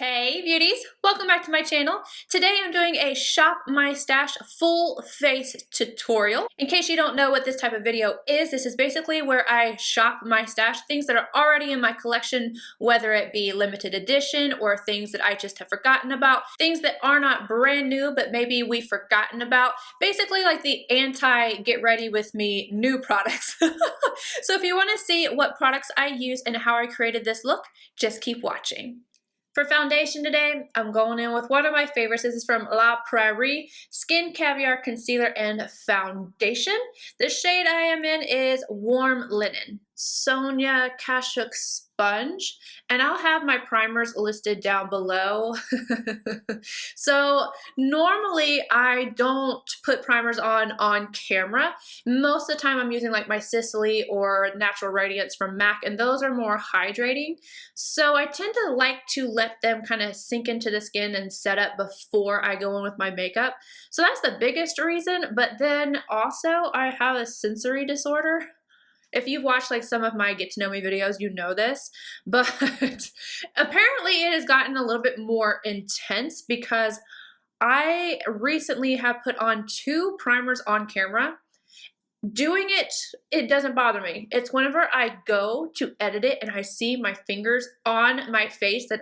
Hey beauties, welcome back to my channel. Today I'm doing a shop my stash full face tutorial. In case you don't know what this type of video is, this is basically where I shop my stash, things that are already in my collection, whether it be limited edition or things that I just have forgotten about, things that are not brand new but maybe we've forgotten about, basically like the anti get ready with me new products. So if you want to see what products I use and how I created this look, just keep watching. For foundation today, I'm going in with one of my favorites. This is from Prairie Skin Caviar Concealer and Foundation. The shade I am in is Warm Linen, Sonia Kashuk Sponge, and I'll have my primers listed down below. So normally I don't put primers on camera. Most of the time I'm using like my Sicily or Natural Radiance from MAC, and those are more hydrating. So I tend to like to let them kind of sink into the skin and set up before I go in with my makeup. So that's the biggest reason, but then also I have a sensory disorder. If you've watched like some of my get to know me videos, you know this, but apparently it has gotten a little bit more intense because I recently have put on 2 primers on camera. Doing it doesn't bother me. It's whenever I go to edit it and I see my fingers on my face that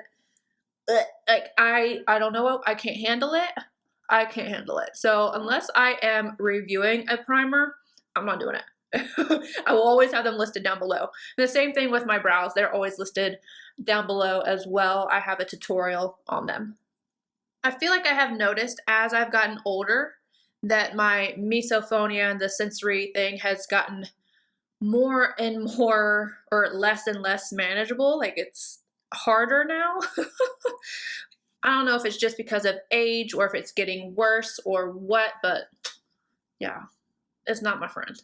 like I don't know, I can't handle it. I can't handle it. So unless I am reviewing a primer, I'm not doing it. I will always have them listed down below. And the same thing with my brows. They're always listed down below as well. I have a tutorial on them. I feel like I have noticed as I've gotten older that my misophonia and the sensory thing has gotten more and more or less and less manageable. Like it's harder now. I don't know if it's just because of age or if it's getting worse or what, but yeah, it's not my friend.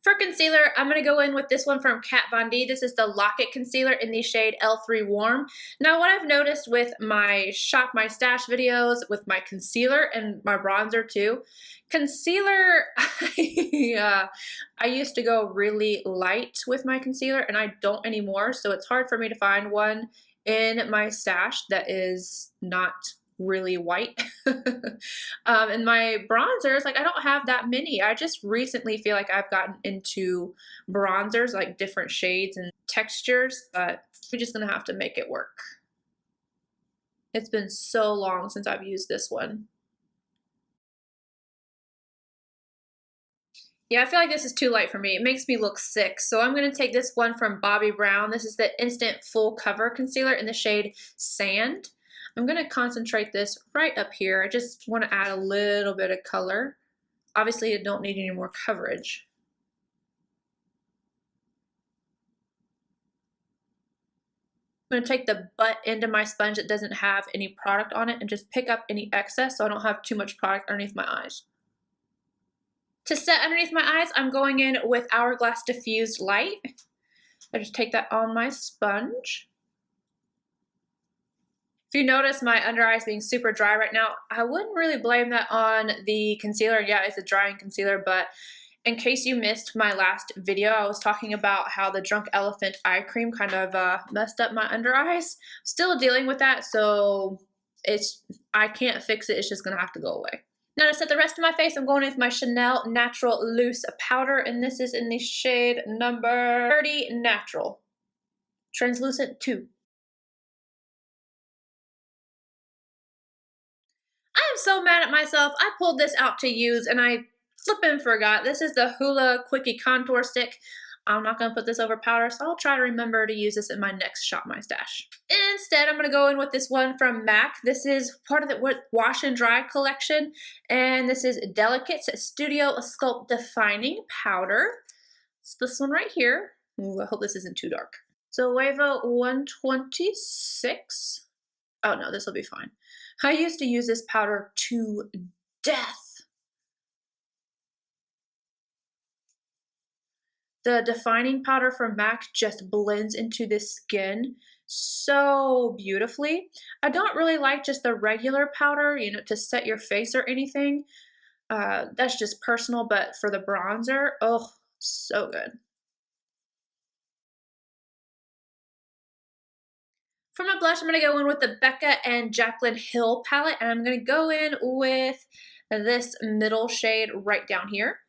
For concealer, I'm going to go in with this one from Kat Von D. This is the Lock-It Concealer in the shade L3 Warm. Now, what I've noticed with my Shop My Stash videos, with my concealer and my bronzer too, concealer, I used to go really light with my concealer and I don't anymore, so it's hard for me to find one in my stash that is not really white. And my bronzers, like I don't have that many. I just recently feel like I've gotten into bronzers, like different shades and textures, but we're just gonna have to make it work. It's been so long since I've used this one. Yeah, I feel like this is too light for me. It makes me look sick. So I'm going to take this one from Bobbi Brown. This is the Instant Full Cover Concealer in the shade Sand. I'm going to concentrate this right up here. I just want to add a little bit of color. Obviously, I don't need any more coverage. I'm going to take the butt end of my sponge that doesn't have any product on it and just pick up any excess so I don't have too much product underneath my eyes. To set underneath my eyes, I'm going in with Hourglass Diffused Light. I just take that on my sponge. If you notice my under eyes being super dry right now, I wouldn't really blame that on the concealer. Yeah, it's a drying concealer, but in case you missed my last video, I was talking about how the Drunk Elephant eye cream kind of messed up my under eyes. Still dealing with that, so I can't fix it. It's just gonna have to go away. Now to set the rest of my face, I'm going with my Chanel Natural Loose Powder, and this is in the shade number 30 Natural. Translucent 2. I am so mad at myself. I pulled this out to use and I flippin' forgot. This is the Hoola Quickie Contour Stick. I'm not going to put this over powder, so I'll try to remember to use this in my next Shop My Stash. Instead, I'm going to go in with this one from MAC. This is part of the Wash and Dry collection, and this is Delicate's Studio Sculpt Defining Powder. It's this one right here. Ooh, I hope this isn't too dark. So Wavo 126. Oh no, this will be fine. I used to use this powder to death. The defining powder from MAC just blends into the skin so beautifully. I don't really like just the regular powder, you know, to set your face or anything. That's just personal, but for the bronzer, oh, so good. For my blush, I'm going to go in with the Becca and Jaclyn Hill palette, and I'm going to go in with this middle shade right down here.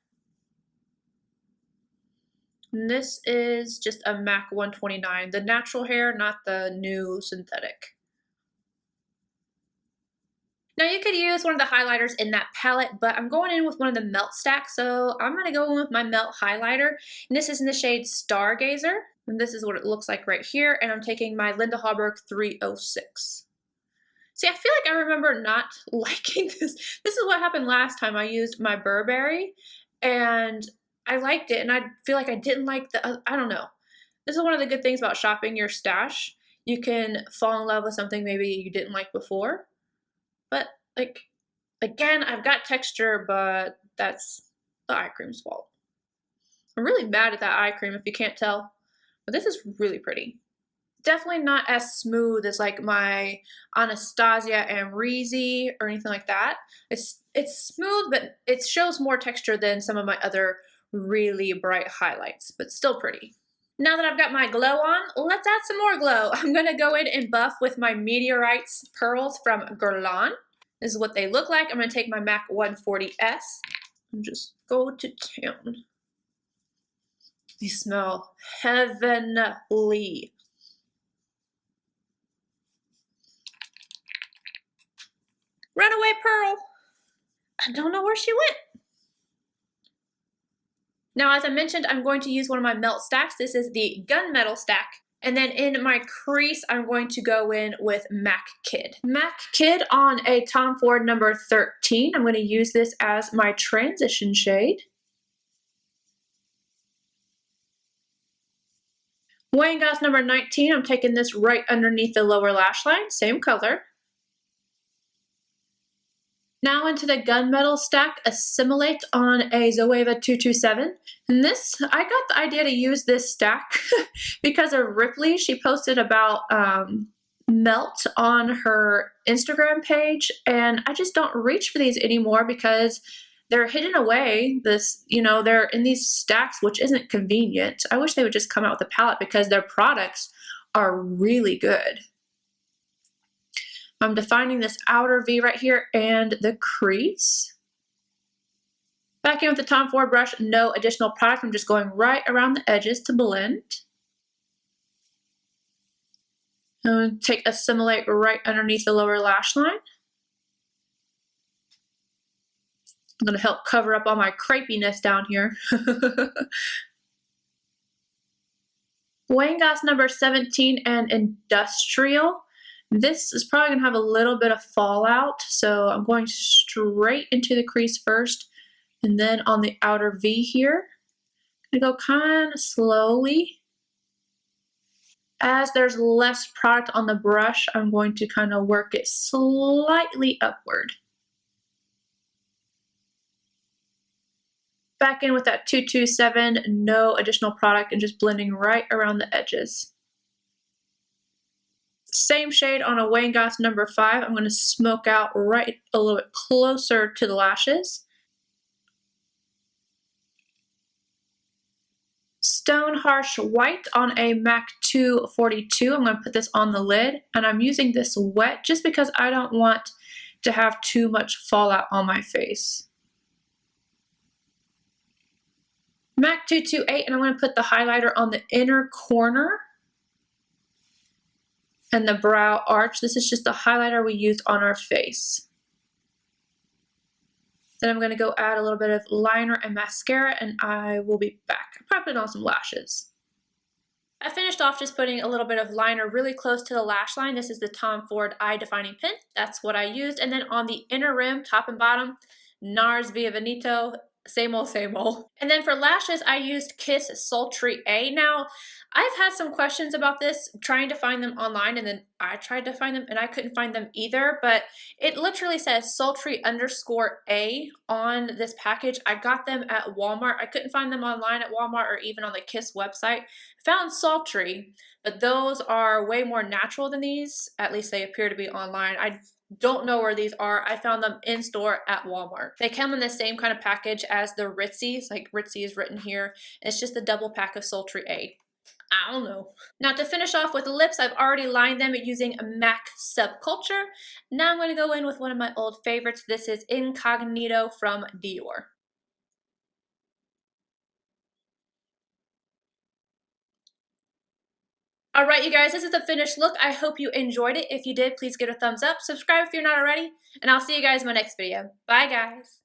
And this is just a MAC 129, the natural hair, not the new synthetic. Now you could use one of the highlighters in that palette, but I'm going in with one of the melt stacks, so I'm going to go in with my melt highlighter. And this is in the shade Stargazer, and this is what it looks like right here, and I'm taking my Linda Hallberg 306. See, I feel like I remember not liking this. This is what happened last time I used my Burberry, and I liked it, and I feel like I didn't like the, I don't know. This is one of the good things about shopping your stash. You can fall in love with something maybe you didn't like before. But, like, again, I've got texture, but that's the eye cream's fault. I'm really mad at that eye cream if you can't tell. But this is really pretty. Definitely not as smooth as like my Anastasia Amrezy or anything like that. It's smooth, but it shows more texture than some of my other really bright highlights, but still pretty. Now that I've got my glow on, let's add some more glow. I'm going to go in and buff with my Meteorites pearls from Guerlain. This is what they look like. I'm going to take my MAC 140S and just go to town. These smell heavenly. Runaway Pearl. I don't know where she went. Now, as I mentioned, I'm going to use one of my melt stacks. This is the Gunmetal stack. And then in my crease, I'm going to go in with MAC Kid. MAC Kid on a Tom Ford number 13. I'm going to use this as my transition shade. Weighing Gauze number 19, I'm taking this right underneath the lower lash line, same color. Now into the Gunmetal stack, Assimilate on a Zoeva 227. And this, I got the idea to use this stack because of Ripley. She posted about melt on her Instagram page, and I just don't reach for these anymore because they're hidden away. This, you know, they're in these stacks, which isn't convenient. I wish they would just come out with a palette because their products are really good. I'm defining this outer V right here and the crease. Back in with the Tom Ford brush, no additional product. I'm just going right around the edges to blend. I'm going to take Assimilate right underneath the lower lash line. I'm going to help cover up all my crepiness down here. Weighing Gauze number 17 and Industrial. This is probably going to have a little bit of fallout, so I'm going straight into the crease first, and then on the outer V here. I'm going to go kind of slowly. As there's less product on the brush, I'm going to kind of work it slightly upward. Back in with that 227, no additional product, and just blending right around the edges. Same shade on a Weighing Gauze number 5. I'm going to smoke out right a little bit closer to the lashes. Stone Harsh White on a MAC 242. I'm going to put this on the lid, and I'm using this wet just because I don't want to have too much fallout on my face. MAC 228, and I'm going to put the highlighter on the inner corner and the brow arch. This is just the highlighter we used on our face. Then I'm going to go add a little bit of liner and mascara, and I will be back. I'll probably put on some lashes. I finished off just putting a little bit of liner really close to the lash line. This is the Tom Ford Eye Defining Pen. That's what I used. And then on the inner rim, top and bottom, Nars via Veneto. Same old, same old. And then for lashes, I used Kiss Sultry A. Now, I've had some questions about this, trying to find them online, and then I tried to find them and I couldn't find them either, but it literally says sultry_A on this package. I got them at Walmart. I couldn't find them online at Walmart or even on the Kiss website. I found sultry, but those are way more natural than these. At least they appear to be online. I don't know where these are. I found them in store at Walmart. They come in the same kind of package as the Ritzies, like Ritzy is written here. It's just a double pack of Sultry A. I don't know. Now to finish off with the lips, I've already lined them using a MAC Subculture. Now I'm going to go in with one of my old favorites. This is Incognito from Dior. Alright you guys, this is the finished look. I hope you enjoyed it. If you did, please give it a thumbs up. Subscribe if you're not already. And I'll see you guys in my next video. Bye guys.